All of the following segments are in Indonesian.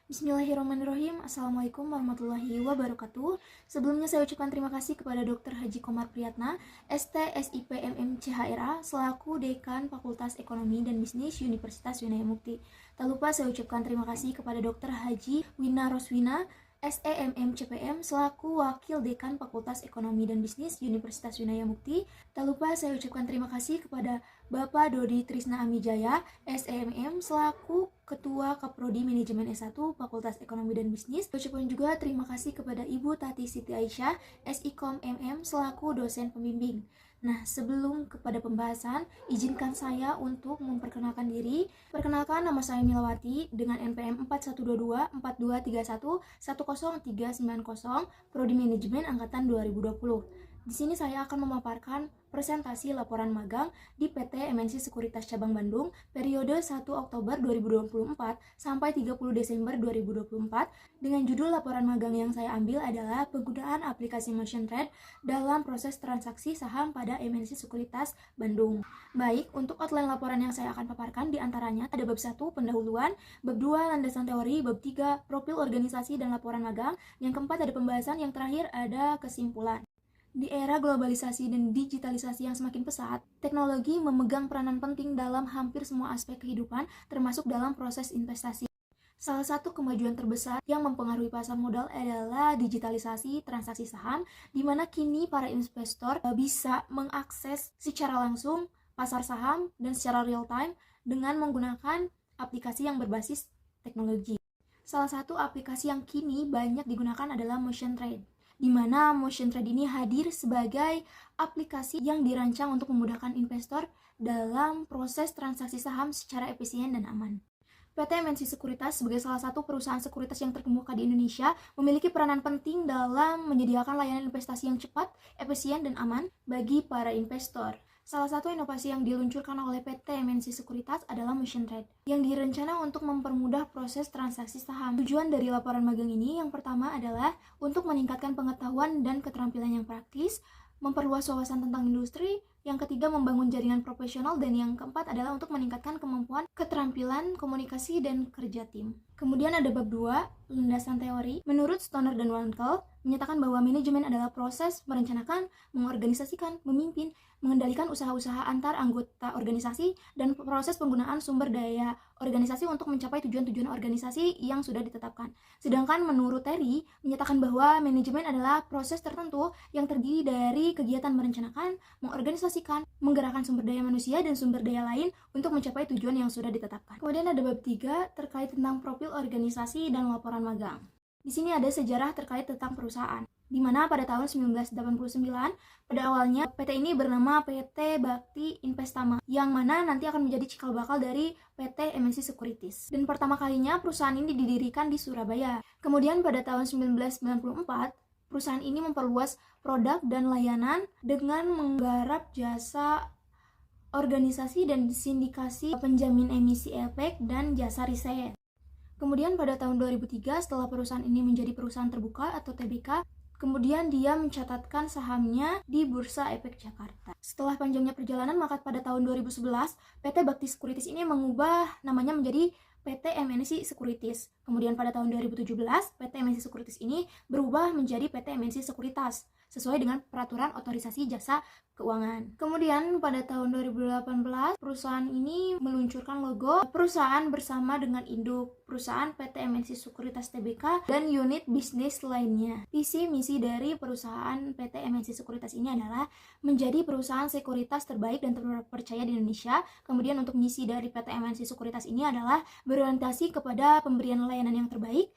Bismillahirrahmanirrahim. Assalamualaikum warahmatullahi wabarakatuh. Sebelumnya saya ucapkan terima kasih kepada Dr. Haji Komar Priyatna, ST, SIP, MM, CHRA, selaku Dekan Fakultas Ekonomi dan Bisnis Universitas Winaya Mukti. Tak lupa saya ucapkan terima kasih kepada Dr. Haji Wina Roswina, SEMM CPM, selaku Wakil Dekan Fakultas Ekonomi dan Bisnis Universitas Winaya Mukti. Tak lupa saya ucapkan terima kasih kepada Bapak Dodi Trisna Amijaya, SEMM, selaku Ketua Kaprodi Manajemen S1 Fakultas Ekonomi dan Bisnis. Ucapkan juga terima kasih kepada Ibu Tati Siti Aisyah, SIKOM MM, selaku dosen pembimbing. Nah, sebelum kepada pembahasan, izinkan saya untuk memperkenalkan diri. Perkenalkan, nama saya Milawati dengan NPM 4122 4231 10390, Prodi Manajemen Angkatan 2020. Di sini saya akan memaparkan presentasi laporan magang di PT MNC Sekuritas Cabang Bandung periode 1 Oktober 2024 sampai 30 Desember 2024 dengan judul laporan magang yang saya ambil adalah penggunaan aplikasi Motion Trade dalam proses transaksi saham pada MNC Sekuritas Bandung. Baik, untuk outline laporan yang saya akan paparkan diantaranya ada bab 1 pendahuluan, bab 2 landasan teori, bab 3 profil organisasi dan laporan magang, yang keempat ada pembahasan, yang terakhir ada kesimpulan. Di era globalisasi dan digitalisasi yang semakin pesat, teknologi memegang peranan penting dalam hampir semua aspek kehidupan, termasuk dalam proses investasi. Salah satu kemajuan terbesar yang mempengaruhi pasar modal adalah digitalisasi transaksi saham, di mana kini para investor bisa mengakses secara langsung pasar saham dan secara real time dengan menggunakan aplikasi yang berbasis teknologi. Salah satu aplikasi yang kini banyak digunakan adalah Motion Trade, di mana Motion Trade ini hadir sebagai aplikasi yang dirancang untuk memudahkan investor dalam proses transaksi saham secara efisien dan aman. PT MNC Sekuritas sebagai salah satu perusahaan sekuritas yang terkemuka di Indonesia memiliki peranan penting dalam menyediakan layanan investasi yang cepat, efisien, dan aman bagi para investor. Salah satu inovasi yang diluncurkan oleh PT MNC Sekuritas adalah Motion Trade, yang direncana untuk mempermudah proses transaksi saham. Tujuan dari laporan magang ini yang pertama adalah untuk meningkatkan pengetahuan dan keterampilan yang praktis, memperluas wawasan tentang industri, yang ketiga membangun jaringan profesional, dan yang keempat adalah untuk meningkatkan kemampuan keterampilan komunikasi dan kerja tim. Kemudian ada bab 2, landasan teori. Menurut Stoner dan Wankel, menyatakan bahwa manajemen adalah proses merencanakan, mengorganisasikan, memimpin, mengendalikan usaha-usaha antar anggota organisasi, dan proses penggunaan sumber daya organisasi untuk mencapai tujuan-tujuan organisasi yang sudah ditetapkan. Sedangkan menurut Terry, menyatakan bahwa manajemen adalah proses tertentu yang terdiri dari kegiatan merencanakan, mengorganisasikan, menggerakkan sumber daya manusia dan sumber daya lain untuk mencapai tujuan yang sudah ditetapkan. Kemudian ada bab 3 terkait tentang profil organisasi dan laporan magang. Di sini ada sejarah terkait tentang perusahaan, di mana pada tahun 1989, pada awalnya PT ini bernama PT Bakti Investama, yang mana nanti akan menjadi cikal bakal dari PT MNC Securities. Dan pertama kalinya perusahaan ini didirikan di Surabaya. Kemudian pada tahun 1994, perusahaan ini memperluas produk dan layanan dengan menggarap jasa organisasi dan sindikasi penjamin emisi efek dan jasa riset. Kemudian pada tahun 2003, setelah perusahaan ini menjadi perusahaan terbuka atau TBK, kemudian dia mencatatkan sahamnya di Bursa Efek Jakarta. Setelah panjangnya perjalanan, maka pada tahun 2011, PT Bakti Securities ini mengubah namanya menjadi PT MNC Securities. Kemudian pada tahun 2017, PT MNC Securities ini berubah menjadi PT MNC Sekuritas, sesuai dengan peraturan otorisasi jasa keuangan. Kemudian pada tahun 2018, perusahaan ini meluncurkan logo perusahaan bersama dengan induk perusahaan PT MNC Sekuritas Tbk dan unit bisnis lainnya. Visi misi dari perusahaan PT MNC Sekuritas ini adalah menjadi perusahaan sekuritas terbaik dan terpercaya di Indonesia. Kemudian untuk misi dari PT MNC Sekuritas ini adalah berorientasi kepada pemberian layanan yang terbaik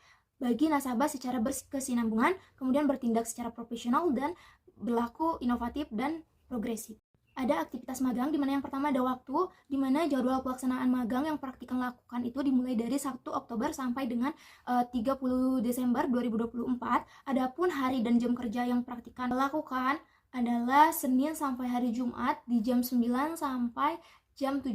bagi nasabah secara berkesinambungan, kemudian bertindak secara profesional dan berlaku inovatif dan progresif. Ada aktivitas magang, di mana yang pertama ada waktu, di mana jadwal pelaksanaan magang yang praktikan lakukan itu dimulai dari 1 Oktober sampai dengan 30 Desember 2024. Adapun hari dan jam kerja yang praktikan lakukan adalah Senin sampai hari Jumat di jam 9 sampai jam 17.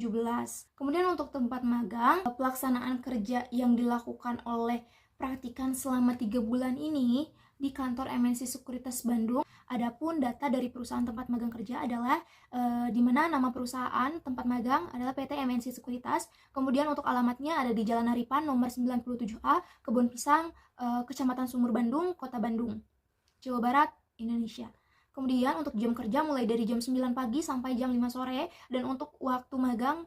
Kemudian untuk tempat magang, pelaksanaan kerja yang dilakukan oleh praktikan selama 3 bulan ini di kantor MNC Sekuritas Bandung Adapun data dari perusahaan tempat magang kerja adalah di mana nama perusahaan tempat magang adalah PT MNC Sekuritas. Kemudian untuk alamatnya ada di Jalan Haripan nomor 97A, Kebun Pisang, Kecamatan Sumur Bandung, Kota Bandung, Jawa Barat, Indonesia. Kemudian untuk jam kerja mulai dari jam 9 pagi sampai jam 5 sore, dan untuk waktu magang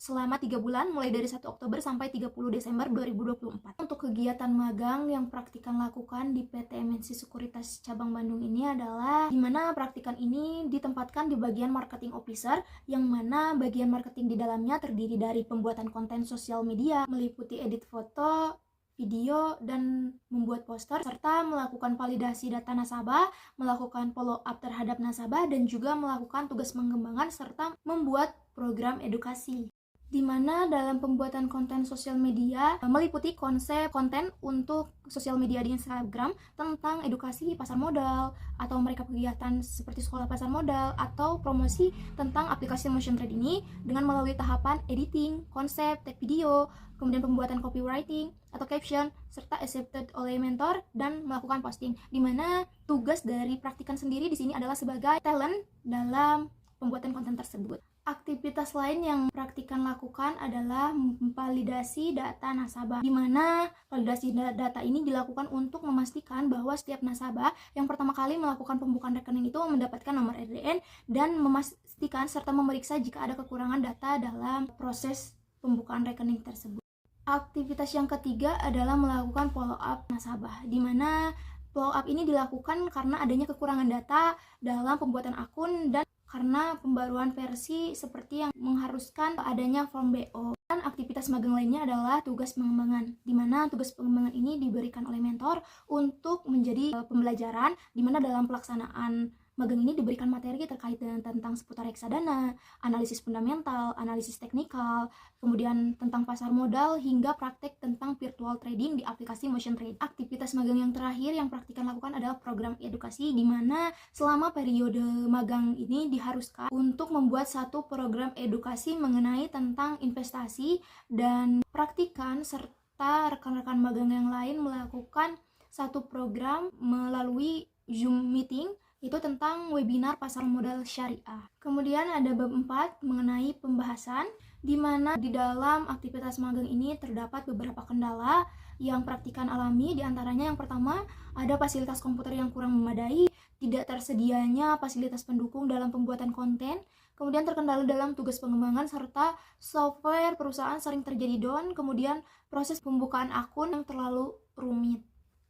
selama 3 bulan mulai dari 1 Oktober sampai 30 Desember 2024. Untuk kegiatan magang yang praktikan lakukan di PT MNC Sekuritas Cabang Bandung ini adalah di mana praktikan ini ditempatkan di bagian marketing officer, yang mana bagian marketing di dalamnya terdiri dari pembuatan konten sosial media, meliputi edit foto, video, dan membuat poster, serta melakukan validasi data nasabah, melakukan follow up terhadap nasabah, dan juga melakukan tugas pengembangan serta membuat program edukasi. Di mana dalam pembuatan konten sosial media meliputi konsep konten untuk sosial media di Instagram tentang edukasi pasar modal, atau mereka kegiatan seperti sekolah pasar modal, atau promosi tentang aplikasi motion trade ini dengan melalui tahapan editing, konsep, tag video, kemudian pembuatan copywriting atau caption, serta accepted oleh mentor dan melakukan posting. Di mana tugas dari praktikan sendiri di sini adalah sebagai talent dalam pembuatan konten tersebut. Aktivitas lain yang praktikan lakukan adalah validasi data nasabah, di mana validasi data ini dilakukan untuk memastikan bahwa setiap nasabah yang pertama kali melakukan pembukaan rekening itu mendapatkan nomor RDN, dan memastikan serta memeriksa jika ada kekurangan data dalam proses pembukaan rekening tersebut. Aktivitas yang ketiga adalah melakukan follow up nasabah, di mana follow up ini dilakukan karena adanya kekurangan data dalam pembuatan akun dan karena pembaruan versi seperti yang mengharuskan adanya form BO. Dan aktivitas magang lainnya adalah tugas pengembangan, di mana tugas pengembangan ini diberikan oleh mentor untuk menjadi pembelajaran, di mana dalam pelaksanaan magang ini diberikan materi terkait dengan tentang seputar reksadana, analisis fundamental, analisis teknikal, kemudian tentang pasar modal, hingga praktek tentang virtual trading di aplikasi motion trade. Aktivitas magang yang terakhir yang praktikan lakukan adalah program edukasi, di mana selama periode magang ini diharuskan untuk membuat satu program edukasi mengenai tentang investasi, dan praktikan serta rekan-rekan magang yang lain melakukan satu program melalui Zoom meeting, itu tentang webinar pasar modal syariah. Kemudian ada bab 4 mengenai pembahasan, di mana di dalam aktivitas magang ini terdapat beberapa kendala yang praktikan alami. Di antaranya yang pertama, ada fasilitas komputer yang kurang memadai, tidak tersedianya fasilitas pendukung dalam pembuatan konten, kemudian terkendala dalam tugas pengembangan, serta software perusahaan sering terjadi down, kemudian proses pembukaan akun yang terlalu rumit.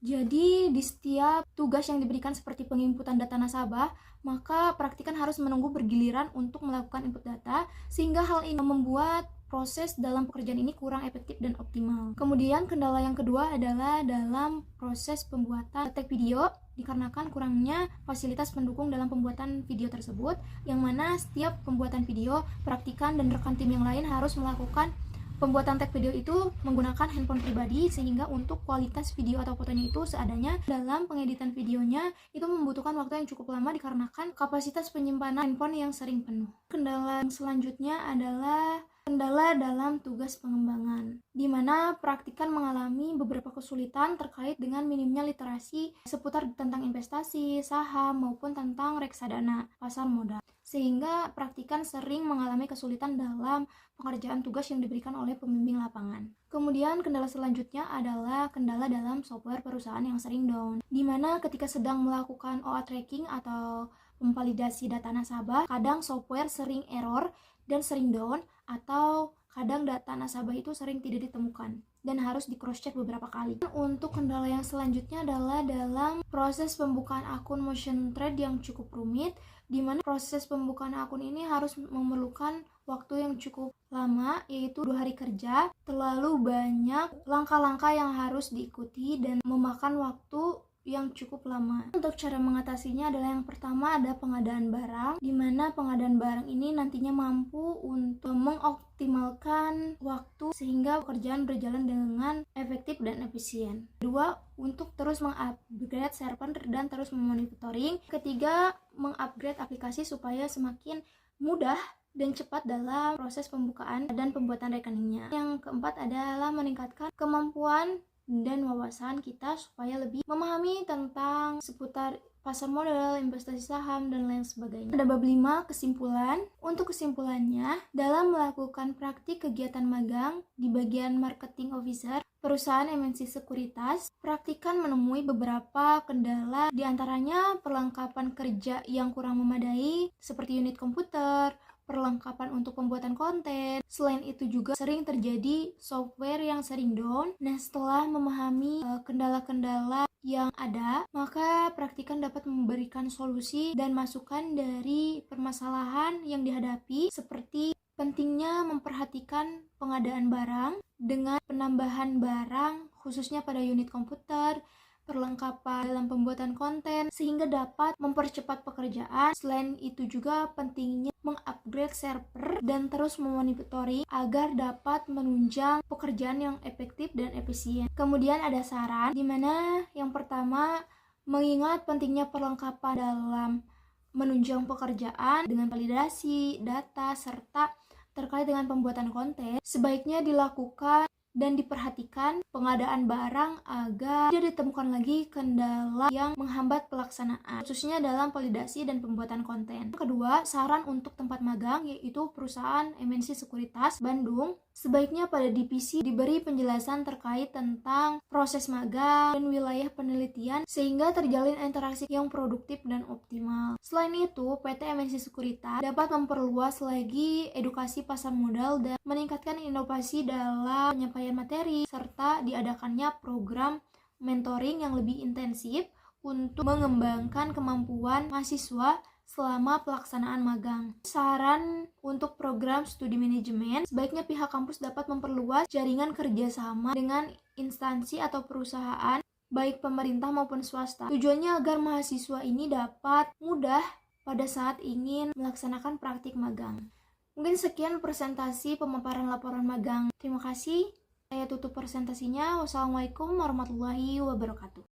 Jadi di setiap tugas yang diberikan seperti penginputan data nasabah, maka praktikan harus menunggu bergiliran untuk melakukan input data, sehingga hal ini membuat proses dalam pekerjaan ini kurang efektif dan optimal. Kemudian kendala yang kedua adalah dalam proses pembuatan tag video, dikarenakan kurangnya fasilitas pendukung dalam pembuatan video tersebut, yang mana setiap pembuatan video, praktikan dan rekan tim yang lain harus melakukan pembuatan tag video itu menggunakan handphone pribadi, sehingga untuk kualitas video atau fotonya itu seadanya. Dalam pengeditan videonya itu membutuhkan waktu yang cukup lama dikarenakan kapasitas penyimpanan handphone yang sering penuh. Kendala yang selanjutnya adalah kendala dalam tugas pengembangan, di mana praktikan mengalami beberapa kesulitan terkait dengan minimnya literasi seputar tentang investasi, saham, maupun tentang reksadana, pasar modal, sehingga praktikan sering mengalami kesulitan dalam pengerjaan tugas yang diberikan oleh pembimbing lapangan. Kemudian kendala selanjutnya adalah kendala dalam software perusahaan yang sering down, di mana ketika sedang melakukan OA tracking atau memvalidasi data nasabah, kadang software sering error dan sering down, atau kadang data nasabah itu sering tidak ditemukan dan harus di cross check beberapa kali. Untuk kendala yang selanjutnya adalah dalam proses pembukaan akun motion trade yang cukup rumit, di mana proses pembukaan akun ini harus memerlukan waktu yang cukup lama, yaitu 2 hari kerja. Terlalu banyak langkah-langkah yang harus diikuti dan memakan waktu yang cukup lama. Untuk cara mengatasinya adalah yang pertama ada pengadaan barang, di mana pengadaan barang ini nantinya mampu untuk mengoptimalkan waktu sehingga pekerjaan berjalan dengan efektif dan efisien. Kedua, untuk terus mengupgrade server dan terus memonitoring. Ketiga, mengupgrade aplikasi supaya semakin mudah dan cepat dalam proses pembukaan dan pembuatan rekeningnya. Yang keempat adalah meningkatkan kemampuan dan wawasan kita supaya lebih memahami tentang seputar pasar modal, investasi saham, dan lain sebagainya. Ada bab 5, kesimpulan. Untuk kesimpulannya, dalam melakukan praktik kegiatan magang di bagian marketing officer, perusahaan MNC Sekuritas, praktikan menemui beberapa kendala, diantaranya perlengkapan kerja yang kurang memadai, seperti unit komputer, perlengkapan untuk pembuatan konten. Selain itu juga sering terjadi software yang sering down. Nah, setelah memahami kendala-kendala yang ada, maka praktikan dapat memberikan solusi dan masukan dari permasalahan yang dihadapi, seperti pentingnya memperhatikan pengadaan barang dengan penambahan barang khususnya pada unit komputer, perlengkapan dalam pembuatan konten, sehingga dapat mempercepat pekerjaan. Selain itu juga pentingnya mengupgrade server dan terus memonitoring agar dapat menunjang pekerjaan yang efektif dan efisien. Kemudian ada saran, di mana yang pertama, mengingat pentingnya perlengkapan dalam menunjang pekerjaan dengan validasi data serta terkait dengan pembuatan konten, sebaiknya dilakukan dan diperhatikan pengadaan barang agar tidak ditemukan lagi kendala yang menghambat pelaksanaan, khususnya dalam validasi dan pembuatan konten. Kedua, saran untuk tempat magang, yaitu perusahaan MNC Sekuritas Bandung. Sebaiknya pada divisi diberi penjelasan terkait tentang proses magang dan wilayah penelitian sehingga terjalin interaksi yang produktif dan optimal. Selain itu, PT MNC Sekuritas dapat memperluas lagi edukasi pasar modal dan meningkatkan inovasi dalam penyampaian materi serta diadakannya program mentoring yang lebih intensif untuk mengembangkan kemampuan mahasiswa selama pelaksanaan magang. Saran untuk program studi manajemen, sebaiknya pihak kampus dapat memperluas jaringan kerjasama dengan instansi atau perusahaan, baik pemerintah maupun swasta. Tujuannya agar mahasiswa ini dapat mudah pada saat ingin melaksanakan praktik magang. Mungkin sekian presentasi pemaparan laporan magang. Terima kasih. Saya tutup presentasinya. Wassalamualaikum warahmatullahi wabarakatuh.